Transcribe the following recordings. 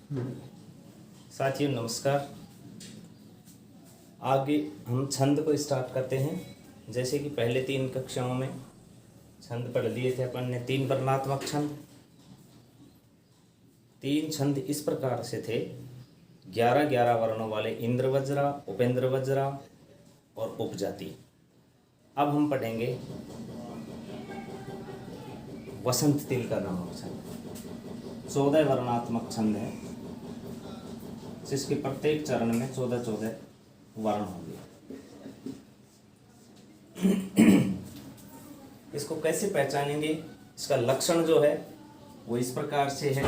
साथियों नमस्कार। आगे हम छंद को स्टार्ट करते हैं। जैसे कि पहले 3 कक्षाओं में छंद पढ़ लिए थे अपन ने। 3 वर्णात्मक छंद। 3 छंद इस प्रकार से थे: 11 वर्णों वाले इंद्र वज्रा, उपेंद्र वज्रा और उपजाति। अब हम पढ़ेंगे वसंत तिल का नामक छंद। 14 वर्णात्मक छंद है, जिसके प्रत्येक चरण में 14 वर्ण होंगे। इसको कैसे पहचानेंगे? इसका लक्षण जो है वो इस प्रकार से है: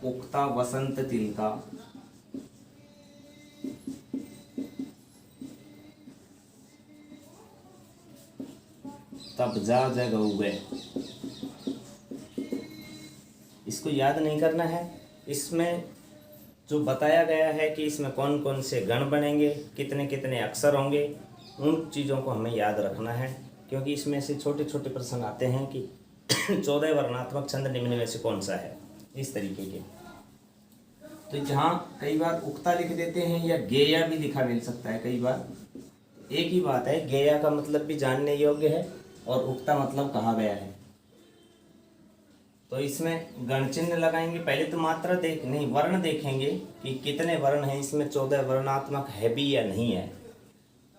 उक्ता वसंत तिल का तब जा जग उगे। इसको याद नहीं करना है। इसमें जो बताया गया है कि इसमें कौन कौन से गण बनेंगे, कितने कितने अक्षर होंगे, उन चीज़ों को हमें याद रखना है, क्योंकि इसमें से छोटे छोटे प्रश्न आते हैं कि 14 वर्णात्मक छंद निम्न में से कौन सा है, इस तरीके के। तो जहाँ कई बार उक्ता लिख देते हैं या गेया भी लिखा मिल सकता है। कई बार एक ही बात है, गेया का मतलब भी जानने योग्य है और उक्ता मतलब कहा गया है। तो इसमें गण चिन्ह लगाएंगे। पहले तो मात्रा नहीं, वर्ण देखेंगे कि कितने वर्ण हैं इसमें, 14 वर्णात्मक है भी या नहीं है।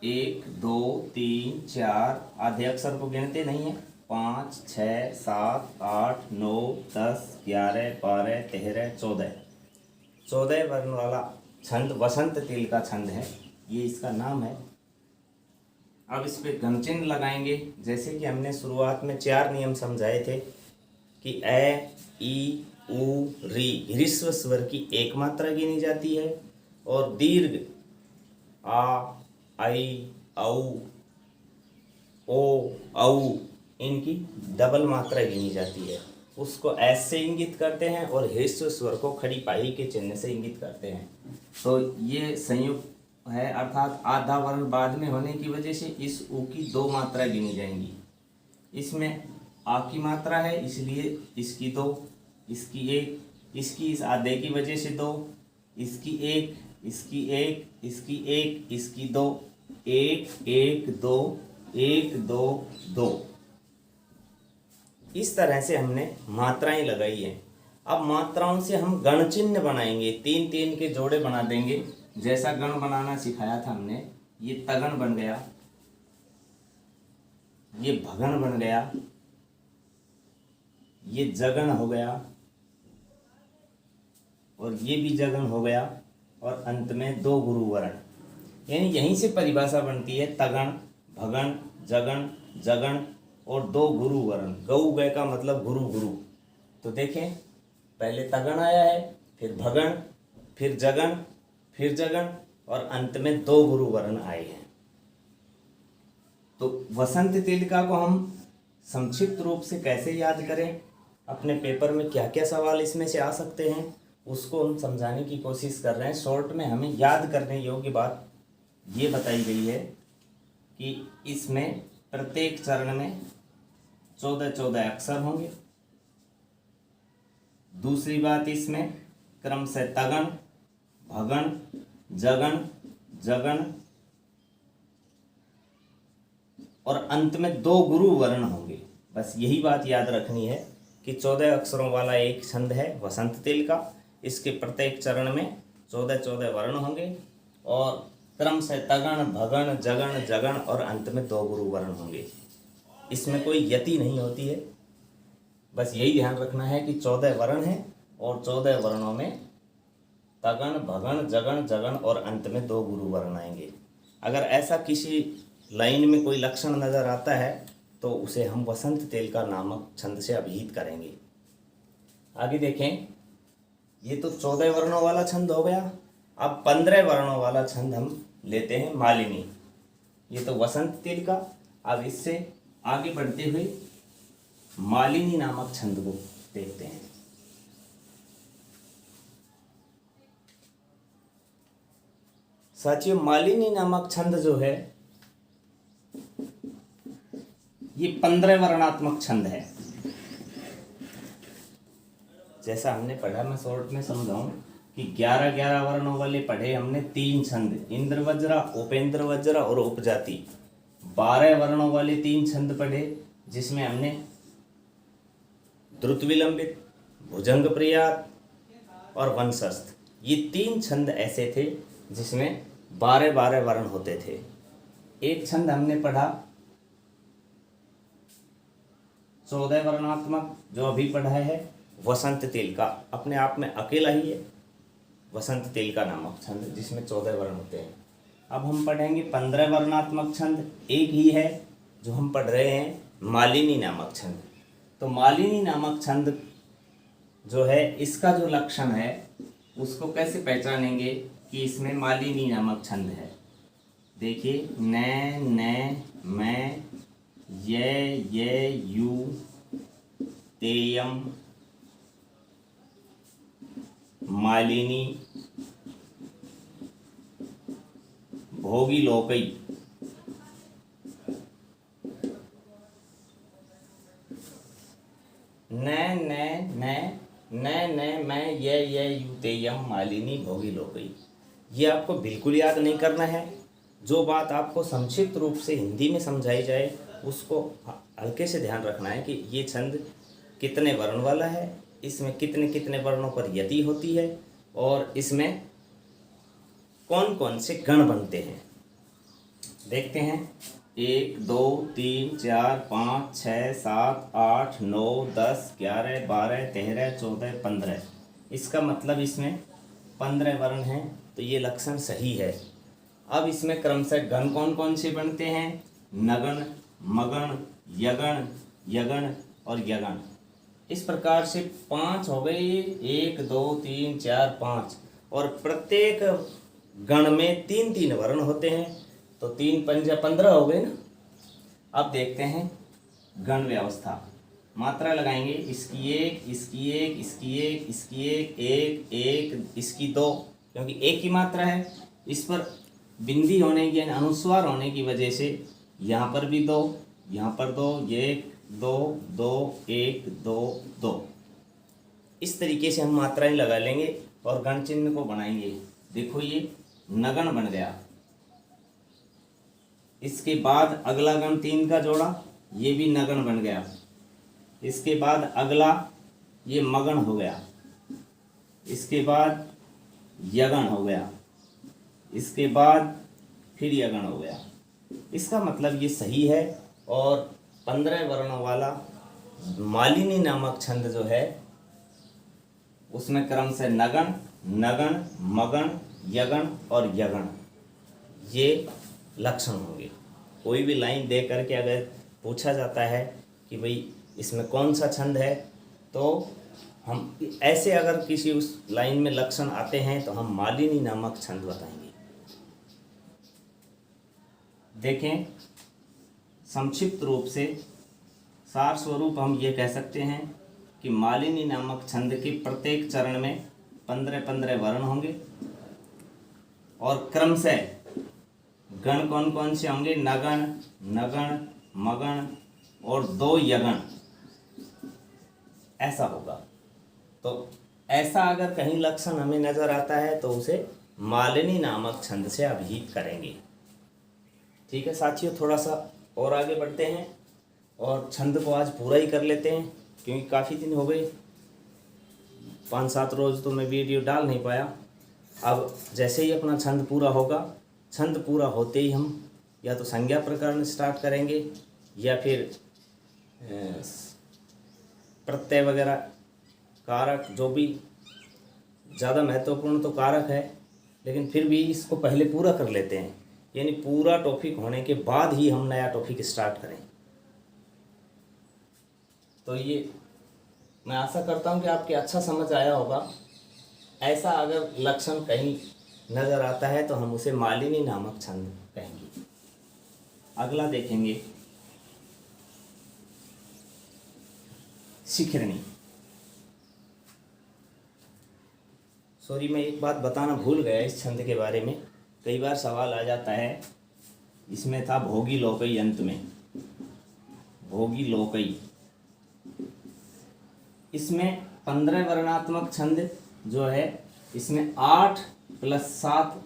1 2 3 4 आधे अक्षर को गिनते नहीं है। 5 6 7 8 9 10 11 12 13 14 वर्ण वाला छंद वसंत तिल का छंद है, ये इसका नाम है। अब इस पे गण चिन्ह लगाएंगे। जैसे कि हमने शुरुआत में 4 नियम समझाए थे कि ए, ई, उ, री ह्रस्व स्वर की एक मात्रा गिनी जाती है और दीर्घ आ, आई, औ, ओ, औ इनकी डबल मात्रा गिनी जाती है। उसको एस से इंगित करते हैं और ह्रस्व स्वर को खड़ी पाही के चिन्ह से इंगित करते हैं। तो ये संयुक्त है, अर्थात आधा वर्ण बाद में होने की वजह से इस उ की 2 मात्रा गिनी जाएंगी। इसमें आ की मात्रा है, इसलिए इसकी 2, इसकी 1, इसकी इस आधे की वजह से 2, इसकी 1, इसकी 1, इसकी 1, इसकी 2, 1 1 2 1 2 2। इस तरह से हमने मात्राएं लगाई हैं। अब मात्राओं से हम गण चिन्ह बनाएंगे। 3 3 के जोड़े बना देंगे, जैसा गण बनाना सिखाया था हमने। ये तगण बन गया, ये भगण बन गया, ये जगण हो गया और ये भी जगण हो गया, और अंत में 2 गुरु वर्ण। यानी यहीं से परिभाषा बनती है तगण, भगण, जगण, जगण और 2 गुरु वर्ण। गौ गय का मतलब गुरु गुरु। तो देखें, पहले तगण आया है, फिर भगण, फिर जगण, फिर जगण और अंत में 2 गुरु वर्ण आए हैं। तो वसंत तिलिका को हम संक्षिप्त रूप से कैसे याद करें, अपने पेपर में क्या क्या सवाल इसमें से आ सकते हैं, उसको हम समझाने की कोशिश कर रहे हैं। शॉर्ट में हमें याद करने योग्य बात ये बताई गई है कि इसमें प्रत्येक चरण में 14 अक्षर होंगे। दूसरी बात, इसमें क्रम से तगण, भगण, जगण, जगण और अंत में 2 गुरु वर्ण होंगे। बस यही बात याद रखनी है कि 14 अक्षरों वाला एक छंद है वसंत तिल का। इसके प्रत्येक चरण में 14 वर्ण होंगे और क्रम से तगण, भगण, जगण, जगण और अंत में 2 गुरु वर्ण होंगे। इसमें कोई यति नहीं होती है। बस यही ध्यान रखना है कि 14 वर्ण हैं और 14 वर्णों में तगण, भगण, जगण, जगण और अंत में 2 गुरु वर्ण आएंगे। अगर ऐसा किसी लाइन में कोई लक्षण नज़र आता है तो उसे हम वसंत तिल का नामक छंद से अभिहित करेंगे। आगे देखें, ये तो 14 वर्णों वाला छंद हो गया। अब 15 वर्णों वाला छंद हम लेते हैं मालिनी। ये तो वसंत तिल का। अब इससे आगे बढ़ते हुए मालिनी नामक छंद को देखते हैं। साथियों, मालिनी नामक छंद जो है ये 15 वर्णात्मक छंद है। जैसा हमने पढ़ा, मैं शॉर्ट में समझाऊं कि 11 वर्णों वाले पढ़े हमने 3 छंद, इंद्र वज्रा, उपेंद्र वज्रा और उपजाति। 12 वर्णों वाले 3 छंद पढ़े, जिसमें हमने द्रुत विलंबित, भुजंग प्रियात और वंशस्थ, ये 3 छंद ऐसे थे जिसमें 12 वर्ण होते थे। एक छंद हमने पढ़ा 14 वर्णात्मक, जो अभी पढ़ा है वसंत तिल का, अपने आप में अकेला ही है वसंत तिल का नामक छंद, जिसमें 14 वर्ण होते हैं। अब हम पढ़ेंगे 15 वर्णात्मक छंद, एक ही है जो हम पढ़ रहे हैं मालिनी नामक छंद। तो मालिनी नामक छंद जो है, इसका जो लक्षण है उसको कैसे पहचानेंगे कि इसमें मालिनी नामक छंद है। देखिए, न, मैं, ये, यू, तेयम, मालिनी, भोगी लोकई। न, मैं, ये, यू, तेयम, मालिनी, भोगी लोकई। ये आपको बिल्कुल याद नहीं करना है। जो बात आपको संक्षिप्त रूप से हिंदी में समझाई जाए उसको हल्के से ध्यान रखना है कि ये छंद कितने वर्ण वाला है, इसमें कितने कितने वर्णों पर यति होती है और इसमें कौन कौन से गण बनते हैं। देखते हैं, 1 2 3 4 5 6 7 8 9 10 11 12 13 14 15। इसका मतलब इसमें 15 वर्ण हैं, तो ये लक्षण सही है। अब इसमें क्रमशः गण कौन कौन से बनते हैं? नगण, मगण, यगण, यगण और यगण। इस प्रकार से 5 हो गए, 1 2 3 4 5, और प्रत्येक गण में 3 वर्ण होते हैं, तो 3 पंजा 15 हो गए ना। अब देखते हैं गण व्यवस्था, मात्रा लगाएंगे, इसकी एक, इसकी एक, इसकी एक, इसकी एक, एक, एक, इसकी 2, क्योंकि एक ही मात्रा है। इस पर बिंदी होने की यानी अनुस्वार होने की वजह से यहाँ पर भी 2, यहाँ पर 2, 1 2 2 1 2 2। इस तरीके से हम मात्राएं लगा लेंगे और गण चिन्ह को बनाएंगे। देखो, ये नगण बन गया। इसके बाद अगला गण 3 का जोड़ा, ये भी नगण बन गया। इसके बाद अगला ये मगण हो गया। इसके बाद यगण हो गया। इसके बाद फिर यगण हो गया। इसका मतलब ये सही है। और 15 वर्णों वाला मालिनी नामक छंद जो है उसमें क्रम से नगण, नगण, मगण, यगण और यगण, ये लक्षण होंगे। कोई भी लाइन दे करके अगर पूछा जाता है कि भाई इसमें कौन सा छंद है, तो हम ऐसे अगर किसी उस लाइन में लक्षण आते हैं तो हम मालिनी नामक छंद बताएंगे। देखें, संक्षिप्त रूप से सार स्वरूप हम ये कह सकते हैं कि मालिनी नामक छंद के प्रत्येक चरण में 15 वर्ण होंगे और क्रम से गण कौन कौन से होंगे? नगण, नगण, मगण और 2 यगण, ऐसा होगा। तो ऐसा अगर कहीं लक्षण हमें नजर आता है तो उसे मालिनी नामक छंद से अभिहित करेंगे। ठीक है साथियों, थोड़ा सा और आगे बढ़ते हैं और छंद को आज पूरा ही कर लेते हैं, क्योंकि काफ़ी दिन हो गए, 5-7 रोज़ तो मैं वीडियो डाल नहीं पाया। अब जैसे ही अपना छंद पूरा होगा, छंद पूरा होते ही हम या तो संज्ञा प्रकरण स्टार्ट करेंगे या फिर प्रत्यय वगैरह, कारक, जो भी ज़्यादा महत्वपूर्ण तो कारक है, लेकिन फिर भी इसको पहले पूरा कर लेते हैं, यानी पूरा टॉपिक होने के बाद ही हम नया टॉपिक स्टार्ट करें। तो ये मैं आशा करता हूँ कि आपके अच्छा समझ आया होगा। ऐसा अगर लक्षण कहीं नज़र आता है तो हम उसे मालिनी नामक छंद कहेंगे। अगला देखेंगे शिखरणी। सॉरी, मैं एक बात बताना भूल गया इस छंद के बारे में। कई बार सवाल आ जाता है, इसमें था भोगी लोकई, अंत में भोगी लोकई। इसमें 15 वर्णात्मक छंद जो है इसमें 8 + 7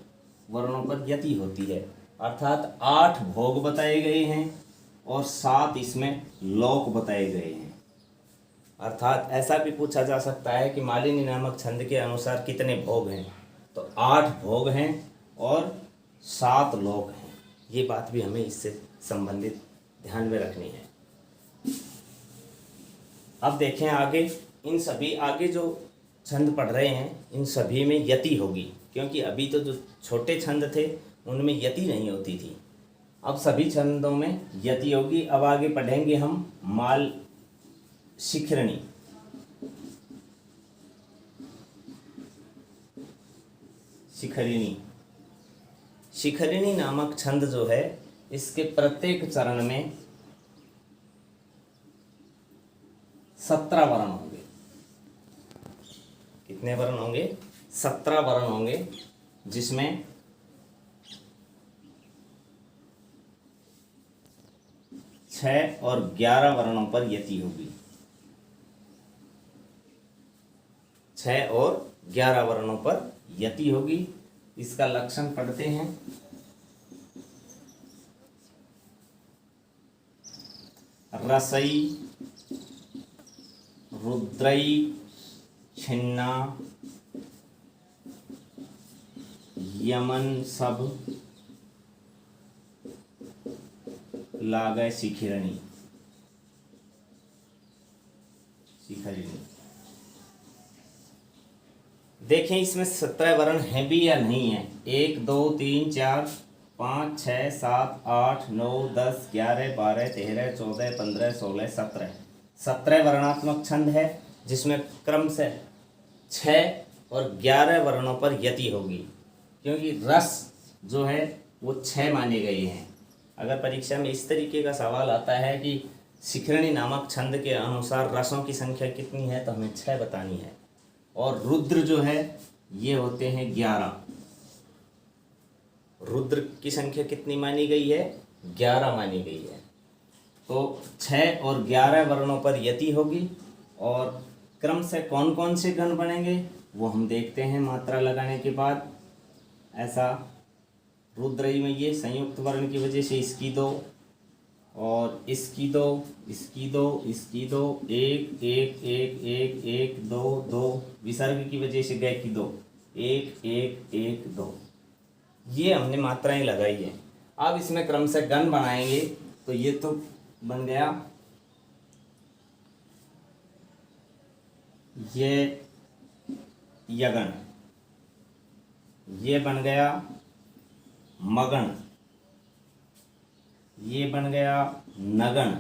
वर्णों पर यति होती है, अर्थात 8 भोग बताए गए हैं और 7 इसमें लोक बताए गए हैं। अर्थात ऐसा भी पूछा जा सकता है कि मालिनी नामक छंद के अनुसार कितने भोग हैं, तो 8 भोग हैं और 7 लोक हैं। ये बात भी हमें इससे संबंधित ध्यान में रखनी है। अब देखें आगे, इन सभी आगे जो छंद पढ़ रहे हैं इन सभी में यति होगी, क्योंकि अभी तो जो छोटे छंद थे उनमें यति नहीं होती थी, अब सभी छंदों में यति होगी। अब आगे पढ़ेंगे हम माल शिखरणी। शिखरिणी, शिखरिणी नामक छंद जो है इसके प्रत्येक चरण में 17 वर्ण होंगे। कितने वर्ण होंगे? 17 वर्ण होंगे, जिसमें 6 और 11 वर्णों पर यति होगी। 6 और 11 वर्णों पर यति होगी। इसका लक्षण पढ़ते हैं। रसई, रुद्रई, छिन्ना, यमन सब लागय शिखरिणी। शिखरिणी देखें इसमें 17 वर्ण हैं भी या नहीं है। 1 2 3 4 5 6 7 8 9 10 11 12 13 14 15 16 17 17 वर्णात्मक छंद है, जिसमें क्रम से 6 और 11 वर्णों पर यति होगी, क्योंकि रस जो है वो 6 माने गए हैं। अगर परीक्षा में इस तरीके का सवाल आता है कि शिखरिणी नामक छंद के अनुसार रसों की संख्या कितनी है, तो हमें 6 बतानी है। और रुद्र जो है ये होते हैं 11। रुद्र की संख्या कितनी मानी गई है? 11 मानी गई है। तो 6 और 11 वर्णों पर यति होगी। और क्रम से कौन कौन से गण बनेंगे वो हम देखते हैं मात्रा लगाने के बाद। ऐसा रुद्रई में ये संयुक्त वर्ण की वजह से इसकी 2 और इसकी 2, इसकी 2, इसकी 2, 1 1 1 1 1 2 2, विसर्ग की वजह से गए की 2, 1 1 1 2, ये हमने मात्राएं लगाई है। अब इसमें क्रम से गण बनाएंगे तो ये तो बन गया, ये यगण, ये बन गया मगण, ये बन गया नगण,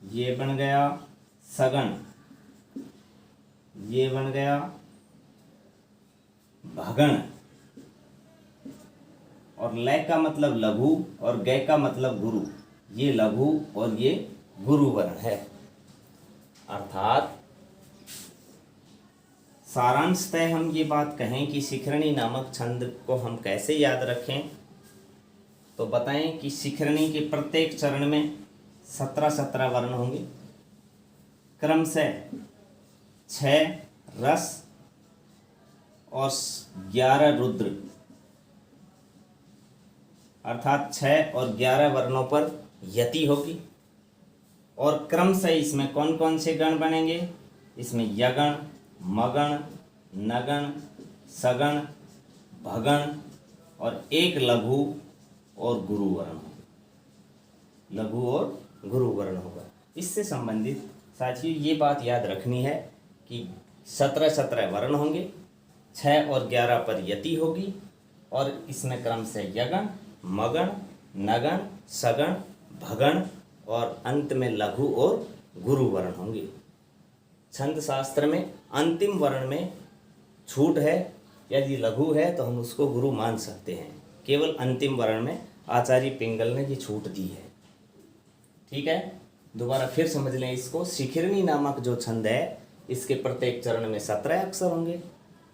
ये बन गया सगण, ये बन गया भगण। और लय का मतलब लघु और गय का मतलब गुरु, ये लघु और ये गुरु वर्ण है। अर्थात सारांशतः हम ये बात कहें कि शिखरिणी नामक छंद को हम कैसे याद रखें, तो बताएं कि शिखरिणी के प्रत्येक चरण में 17 वर्ण होंगे। क्रम से 6 रस और 11 रुद्र, अर्थात 6 और 11 वर्णों पर यति होगी। और क्रम से इसमें कौन कौन से गण बनेंगे? इसमें यगण, मगण, नगण, सगण, भगण और एक लघु और गुरु वर्ण होगा। लघु और गुरु वर्ण होगा। इससे संबंधित साथियों ये बात याद रखनी है कि 17 वर्ण होंगे, 6 और 11 पर यति होगी और इसमें क्रम से यगण, मगण, नगण, सगण, भगण और अंत में लघु और गुरु वर्ण होंगे। छंद शास्त्र में अंतिम वर्ण में छूट है, यदि लघु है तो हम उसको गुरु मान सकते हैं। केवल अंतिम वर्ण में आचार्य पिंगल ने ये छूट दी है। ठीक है, दोबारा फिर समझ लें इसको। शिखरिणी नामक जो छंद है इसके प्रत्येक चरण में 17 अक्षर होंगे,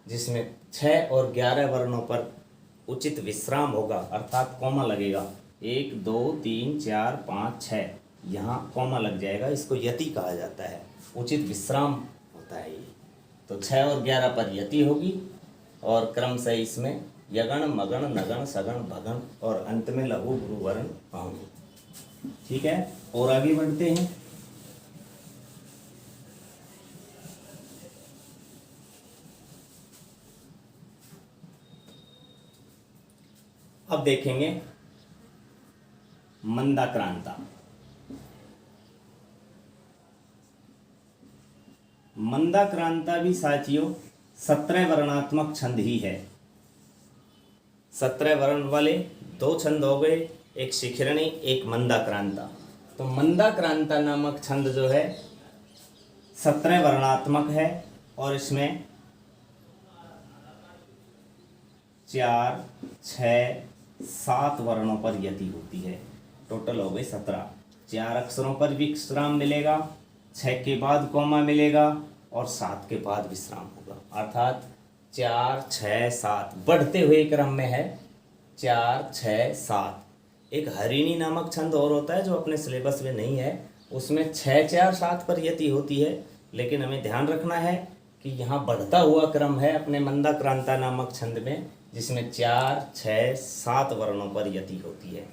जिसमें 6 और 11 वर्णों पर उचित विश्राम होगा, अर्थात कॉमा लगेगा। 1 2 3 4 5 6 यहाँ कॉमा लग जाएगा, इसको यति कहा जाता है। उचित विश्राम होता है ये। तो 6 और 11 पर यति होगी और क्रम से इसमें यगण, मगण, नगण, सगण, भगण और अंत में लघु गुरु वर्ण होंगे। ठीक है, और आगे बढ़ते हैं। अब देखेंगे मंदाक्रांता। मंदाक्रांता भी साथियों 17 वर्णात्मक छंद ही है। 17 वर्ण वाले 2 छंद हो गए, एक शिखरणी, एक मंदाक्रांता। तो मंदाक्रांता नामक छंद जो है 17 वर्णात्मक है और इसमें 4, 6, 7 वर्णों पर यति होती है। टोटल हो गए 17। 4 अक्षरों पर विश्राम मिलेगा, 6 के बाद कॉमा मिलेगा और 7 के बाद विश्राम होगा। अर्थात 4, 6, 7 बढ़ते हुए क्रम में है। 4, 6, 7। एक हरिणी नामक छंद और होता है जो अपने सिलेबस में नहीं है, उसमें 6, 4, 7 पर यति होती है। लेकिन हमें ध्यान रखना है कि यहाँ बढ़ता हुआ क्रम है अपने मंदाक्रांता नामक छंद में, जिसमें 4, 6, 7 वर्णों पर यति होती है।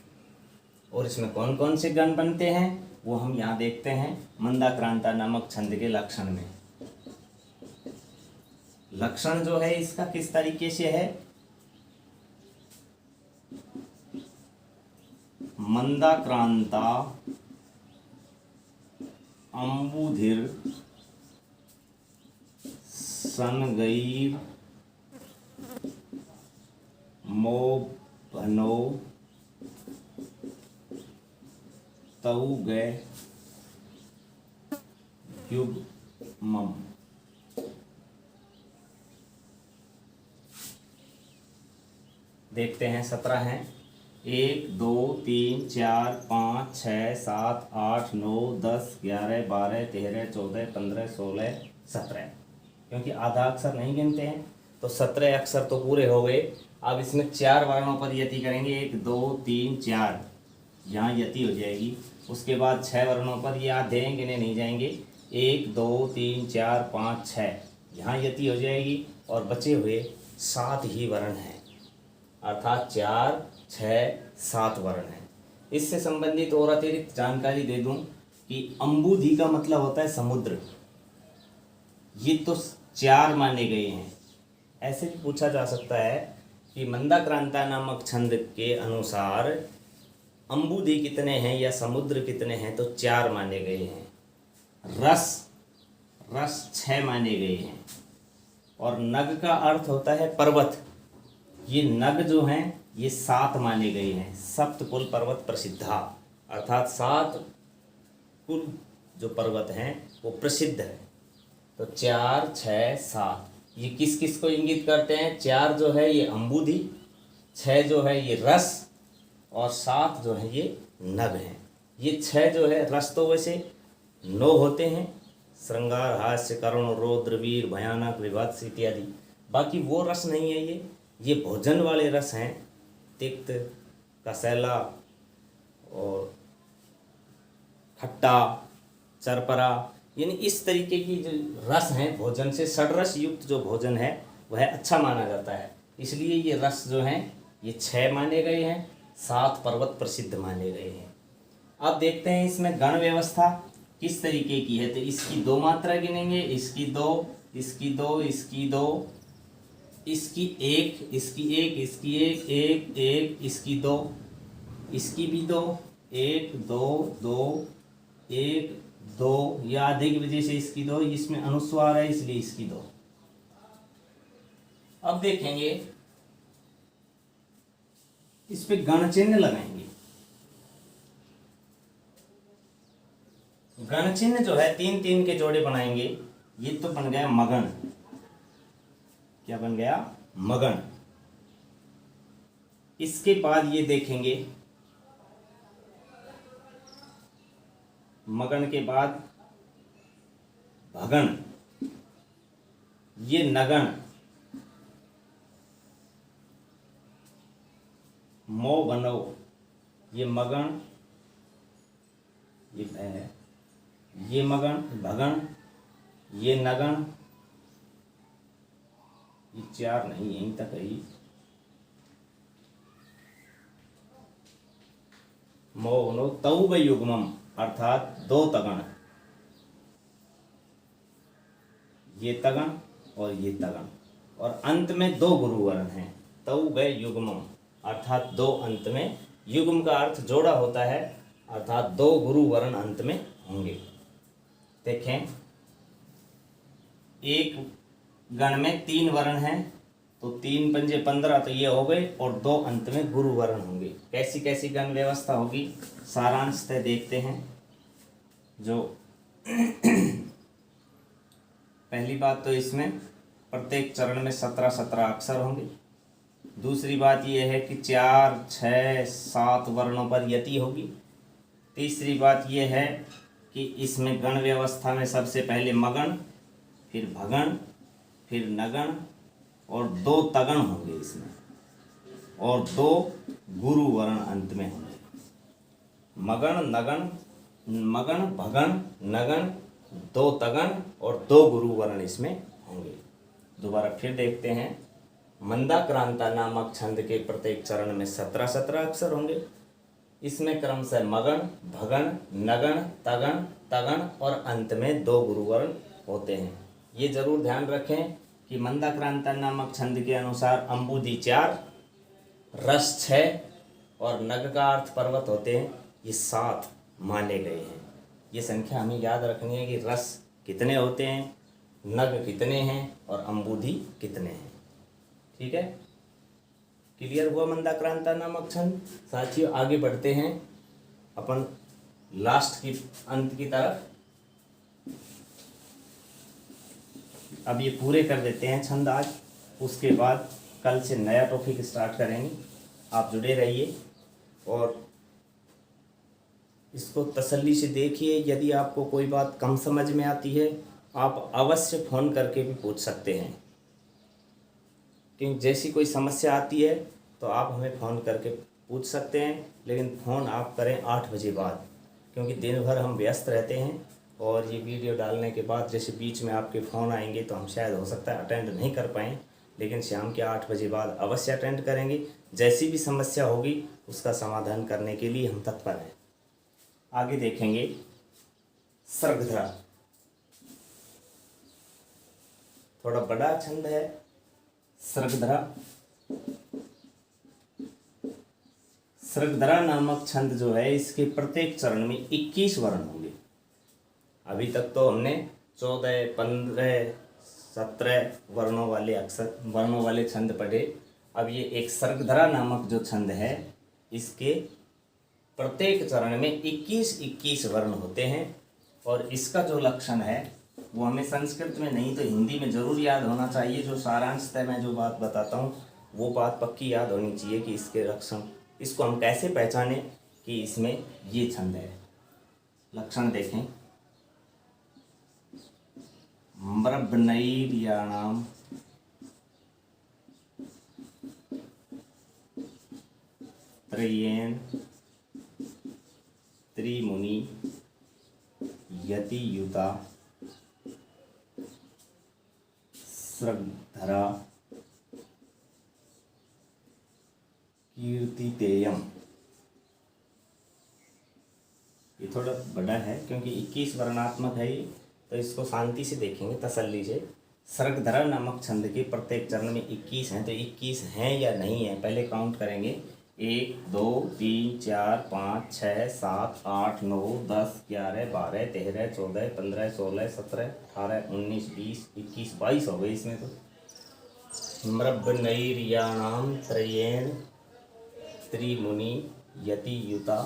और इसमें कौन कौन से गण बनते हैं वो हम यहाँ देखते हैं मंदाक्रांता नामक छंद के लक्षण में। लक्षण जो है इसका किस तरीके से है, मंदाक्रांता अंबुधिर सनगैर मोभनो तौगे युग्मम्। देखते हैं 17 हैं। 1, 2, 3, 4, 5, 6, 7, 8, 9, 10, 11, 12, 13, 14, 15, 16, 17। क्योंकि आधा अक्षर नहीं गिनते हैं तो 17 अक्षर तो पूरे हो गए। अब इसमें 4 वर्णों पर यति करेंगे। 1, 2, 3, 4 यहाँ यति हो जाएगी। उसके बाद 6 वर्णों पर ये आधे गिने नहीं जाएंगे। 1, 2, 3, 4, 5, 6 यहाँ यति हो जाएगी और बचे हुए 7 ही वर्ण हैं। अर्थात 4, 6, 7 वर्ण हैं। इससे संबंधित और अतिरिक्त जानकारी दे दूं कि अंबुधि का मतलब होता है समुद्र। ये तो 4 माने गए हैं। ऐसे भी पूछा जा सकता है कि मंदाक्रांता नामक छंद के अनुसार अंबुधि कितने हैं या समुद्र कितने हैं, तो 4 माने गए हैं। रस 6 माने गए हैं। और नग का अर्थ होता है पर्वत। ये नग जो हैं ये 7 माने गए हैं। सप्त कुल पर्वत प्रसिद्धा, अर्थात 7 कुल जो पर्वत हैं वो प्रसिद्ध है। तो 4, 6, 7 ये किस किस को इंगित करते हैं। 4 जो है ये अंबुधि, 6 जो है ये रस और 7 जो है ये नग हैं। ये 6 जो है रस तो वैसे 9 होते हैं, श्रृंगार, हास्य, करुण, रौद्र, वीर, भयानक, विभत्स इत्यादि। बाकी वो रस नहीं है। ये भोजन वाले रस हैं। तिक्त, कसैला और खट्टा, चरपरा, यानी इस तरीके की जो रस हैं भोजन से, षड्रस युक्त जो भोजन है वह अच्छा माना जाता है। इसलिए ये रस जो हैं ये 6 माने गए हैं, 7 पर्वत प्रसिद्ध माने गए हैं। अब देखते हैं इसमें गण व्यवस्था किस तरीके की है। तो इसकी 2 मात्रा गिनेंगे, इसकी 2, इसकी 2, इसकी 2, इसकी 1, इसकी 1, इसकी 1, 1, 1, इसकी 2, इसकी भी 2, 1, 2, 2, 1, 2, या आधे की वजह से इसकी 2, इसमें अनुस्वार है इसलिए इसकी 2। अब देखेंगे इस पे गण चिन्ह लगाएंगे। गण चिन्ह जो है 3-3 के जोड़े बनाएंगे। ये तो बन गया मगन। क्या बन गया? मगन। इसके बाद ये देखेंगे मगन के बाद भगन, ये नगन, मो बनो, ये मगन, ये मगन, भगन, ये नगण, ये 4 नहीं, यहीं तक है। मौनो तौ युग्मम अर्थात 2 तगण, ये तगण और ये तगण, और अंत में 2 गुरु वर्ण हैं। तौ युग्मम अर्थात 2 अंत में, युग्म का अर्थ जोड़ा होता है, अर्थात 2 गुरु वर्ण अंत में होंगे। देखें, एक गण में 3 वर्ण हैं, तो 3 पंजे 15, तो ये हो गए, और 2 अंत में गुरु वर्ण होंगे। कैसी कैसी गण व्यवस्था होगी, सारांशतः देखते हैं। जो पहली बात तो इसमें प्रत्येक चरण में 17-17 अक्षर होंगे। दूसरी बात यह है कि 4, 6, 7 वर्णों पर यति होगी। तीसरी बात यह है कि इसमें गण व्यवस्था में सबसे पहले मगण, फिर भगण, फिर नगण और 2 तगण होंगे इसमें, और 2 गुरु वर्ण अंत में होंगे। मगण, नगण, मगण, भगण, नगण, 2 तगण और 2 गुरु वर्ण इसमें होंगे। दोबारा फिर देखते हैं। मंदाक्रांता नामक छंद के प्रत्येक चरण में 17-17 अक्षर होंगे। इसमें क्रमशः मगण, भगण, नगण, तगण, तगण और अंत में 2 गुरु वर्ण होते हैं। ये जरूर ध्यान रखें कि मंदाक्रांता नामक छंद के अनुसार अंबुदी 4, रस 6 और नग का अर्थ पर्वत होते हैं, ये 7 माने गए हैं। ये संख्या हमें याद रखनी है कि रस कितने होते हैं, नग कितने हैं और अंबुदी कितने हैं। ठीक है, क्लियर हुआ मंदाक्रांता नामक छंद। साथियों, आगे बढ़ते हैं अपन लास्ट की अंत की तरफ। अब ये पूरे कर देते हैं छंद आज, उसके बाद कल से नया टॉपिक स्टार्ट करेंगे। आप जुड़े रहिए और इसको तसल्ली से देखिए। यदि आपको कोई बात कम समझ में आती है, आप अवश्य फ़ोन करके भी पूछ सकते हैं। क्योंकि जैसी कोई समस्या आती है तो आप हमें फ़ोन करके पूछ सकते हैं, लेकिन फ़ोन आप करें 8 बजे बाद, क्योंकि दिन भर हम व्यस्त रहते हैं। और ये वीडियो डालने के बाद जैसे बीच में आपके फ़ोन आएंगे तो हम शायद हो सकता है अटेंड नहीं कर पाएँ, लेकिन शाम के 8 बजे बाद अवश्य अटेंड करेंगे। जैसी भी समस्या होगी उसका समाधान करने के लिए हम तत्पर हैं। आगे देखेंगे सर्गधरा, थोड़ा बड़ा छंद है सर्गधरा। सर्गधरा नामक छंद जो है, इसके प्रत्येक चरण में 21 वर्ण होंगे। अभी तक तो हमने 14, 15, 17 वर्णों वाले छंद पढ़े। अब ये एक सर्गधरा नामक जो छंद है, इसके प्रत्येक चरण में 21 वर्ण होते हैं। और इसका जो लक्षण है वो हमें संस्कृत में नहीं तो हिंदी में जरूर याद होना चाहिए। जो सारांशतः मैं जो बात बताता हूँ वो बात पक्की याद होनी चाहिए कि इसके लक्षण, इसको हम कैसे पहचाने कि इसमें ये छंद है। लक्षण देखें। मृभनैर्याणाम त्रयेण त्रिमुनि यतियुता सर्गधरा कीर्तितेयम। ये थोड़ा बड़ा है क्योंकि 21 वर्णात्मक है ये, तो इसको शांति से देखेंगे, तसल्ली से। सर्गधरा नामक छंद के प्रत्येक चरण में 21 हैं, तो 21 हैं या नहीं है पहले काउंट करेंगे। 1, 2, 3, 4, 5, 6, 7, 8, 9, 10, 11, 12, 13, 14, 15, 16, 17, 18, 19, 20, 21, 22 हो गए इसमें तो। मृभनैर्याणाम त्रयेण त्रिमुनि यतियुता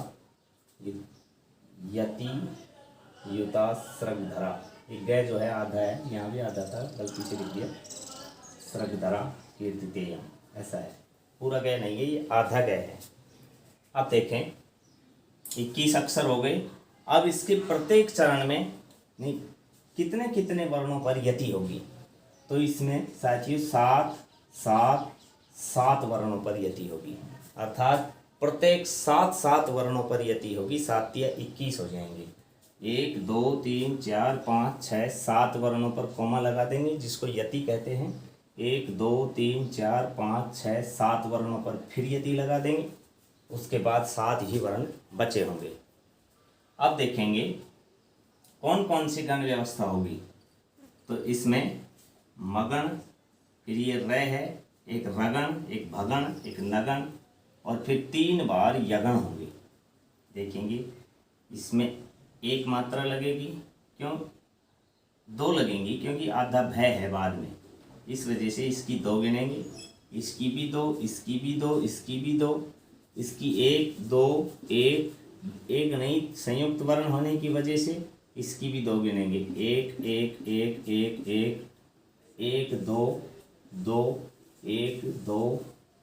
सर्गधरा। एक गय जो है आधा है, यहाँ भी आधा था, गलती से लिख दिया। सर्गधरा कीर्तितेयम, ऐसा है, पूरा गय नहीं है, ये आधा गय है। अब देखें 21 अक्षर हो गए। अब इसके प्रत्येक चरण में नहीं कितने कितने वर्णों पर यति होगी, तो इसमें साथियों 7 वर्णों पर यति होगी, अर्थात प्रत्येक 7 वर्णों पर यति होगी। 7 या 21 हो जाएंगे। 1 2 3 4 5 6 7 वर्णों पर कॉमा लगा देंगे, जिसको यति कहते हैं। 1 2 3 4 5 6 7 वर्णों पर फिर यति लगा देंगे, उसके बाद 7 ही वर्ण बचे होंगे। अब देखेंगे कौन कौन सी गण व्यवस्था होगी। तो इसमें मगण, फिर ये र है, एक रगण, एक भगण, एक नगण और फिर 3 बार यगण होंगे। देखेंगे इसमें एक मात्रा लगेगी, क्यों 2 लगेंगी, क्योंकि आधा भय है बाद में, इस वजह से इसकी 2 गिनेंगे, इसकी भी 2, इसकी भी 2, इसकी भी 2, इसकी 1 2 एक नहीं, संयुक्त वर्ण होने की वजह से इसकी भी 2 गिनेंगे। 1 1 1 1 1 1 2 2 1 2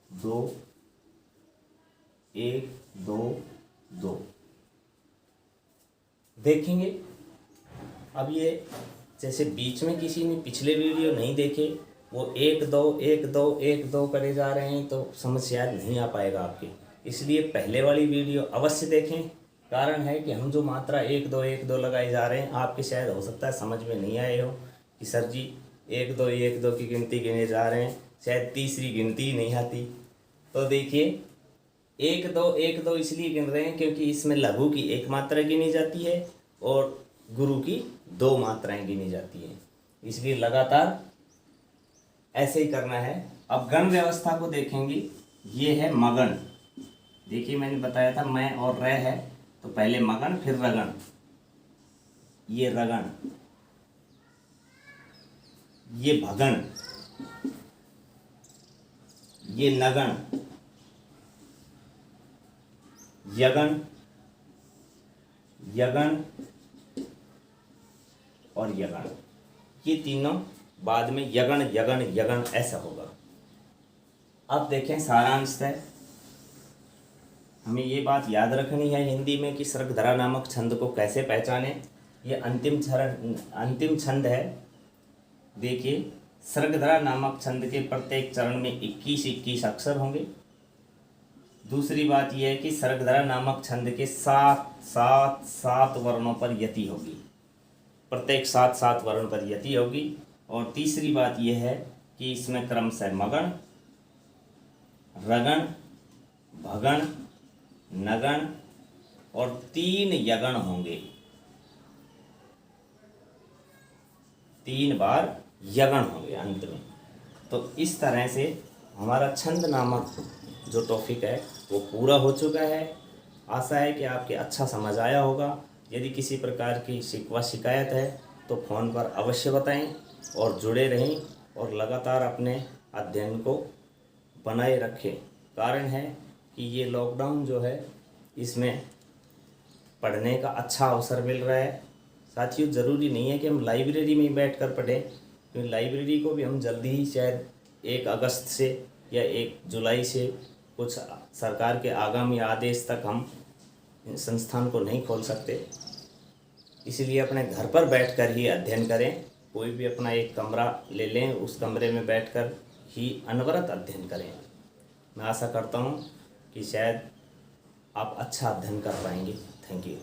2 1 2 2 देखेंगे। अब ये जैसे बीच में किसी ने पिछले वीडियो नहीं देखे, वो 1 2 1 2 1 2 करे जा रहे हैं, तो समझ शायद नहीं आ पाएगा आपके। इसलिए पहले वाली वीडियो अवश्य देखें। कारण है कि हम जो मात्रा 1 2 1 2 लगाए जा रहे हैं, आपके शायद हो सकता है समझ में नहीं आए हो कि सर जी 1 2 1 2 की गिनती गिने जा रहे हैं, शायद तीसरी गिनती ही नहीं आती। तो देखिए 1 2 1 2 इसलिए गिन रहे हैं क्योंकि इसमें लघु की 1 मात्रा गिनी जाती है और गुरु की 2 मात्राएं गिनी जाती हैं, इसलिए लगातार ऐसे ही करना है। अब गण व्यवस्था को देखेंगे। ये है मगन। देखिए मैंने बताया था मैं और र है, तो पहले मगन फिर रगन। ये रगन, ये भगन, ये नगन, यगन, यगन और यगन। ये तीनों बाद में यगन यगन यगन ऐसा होगा। अब देखें सारांशतः हमें ये बात याद रखनी है हिंदी में कि सर्गधरा नामक छंद को कैसे पहचानें। ये अंतिम छंद है। देखिए सर्गधरा नामक छंद के प्रत्येक चरण में 21-21 अक्षर होंगे। दूसरी बात यह है कि सर्गधरा नामक छंद के 7 वर्णों पर यति होगी, प्रत्येक 7 वर्ण पर यति होगी। और तीसरी बात यह है कि इसमें क्रमशः मगण, रगण, भगण, नगण और 3 यगण होंगे। 3 बार यगण होंगे अंत में। तो इस तरह से हमारा छंद नामक जो टॉपिक है वो पूरा हो चुका है। आशा है कि आपके अच्छा समझ आया होगा। यदि किसी प्रकार की शिकवा शिकायत है तो फ़ोन पर अवश्य बताएं और जुड़े रहें और लगातार अपने अध्ययन को बनाए रखें। कारण है कि ये लॉकडाउन जो है इसमें पढ़ने का अच्छा अवसर मिल रहा है। साथियों ज़रूरी नहीं है कि हम लाइब्रेरी में ही बैठ कर पढ़ें, क्योंकि लाइब्रेरी को भी हम जल्दी ही शायद 1 अगस्त से या 1 जुलाई से कुछ सरकार के आगामी आदेश तक हम संस्थान को नहीं खोल सकते। इसलिए अपने घर पर बैठकर ही अध्ययन करें। कोई भी अपना एक कमरा ले लें, उस कमरे में बैठकर ही अनवरत अध्ययन करें। मैं आशा करता हूँ कि शायद आप अच्छा अध्ययन कर पाएंगे। Thank you.